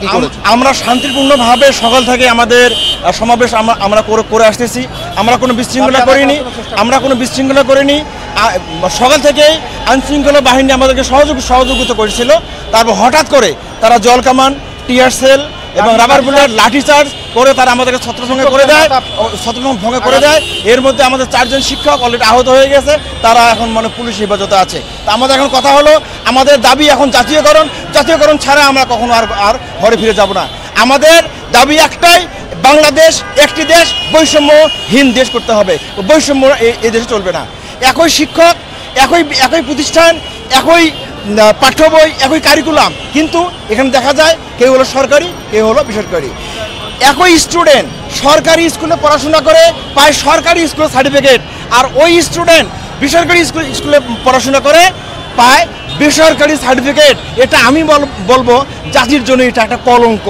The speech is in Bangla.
কি করেছেন? আমরা শান্তিপূর্ণভাবে সকাল থেকে আমাদের সমাবেশ আমরা করে আসতেছি। আমরা কোনো বিশৃঙ্খলা করিনি। সকাল থেকেই আইনশৃঙ্খলা বাহিনী আমাদেরকে সহযোগিতা করেছিল। তারপর হঠাৎ করে তারা জল কামান, টিয়ার সেল এবং রাবার বুলেট, লাঠিচার্জ করে তারা আমাদেরকে ছত্রভঙ্গ করে দেয়। এর মধ্যে আমাদের 4 জন শিক্ষক অলরেডি আহত হয়ে গেছে। তারা এখন পুলিশ হেফাজতে আছে। তা আমাদের এখন কথা হলো, আমাদের দাবি এখন জাতীয়করণ ছাড়া আমরা কখনো আর ঘরে ফিরে যাব না। আমাদের দাবি একটাই, বাংলাদেশ একটি দেশ, বৈষম্যহীন দেশ করতে হবে। বৈষম্য এই দেশে চলবে না। একই শিক্ষক, একই প্রতিষ্ঠান, একই পাঠ্য বই, একই কারিকুলাম, কিন্তু এখানে দেখা যায় কেউ হলো সরকারি, কেউ হলো বেসরকারি। একই স্টুডেন্ট সরকারি স্কুলে পড়াশোনা করে পায় সরকারি স্কুলের সার্টিফিকেট, আর ওই স্টুডেন্ট বেসরকারি স্কুলে পড়াশোনা করে পায় বেসরকারি সার্টিফিকেট। এটা আমি বলবো জাতির জন্য এটা একটা কলঙ্ক।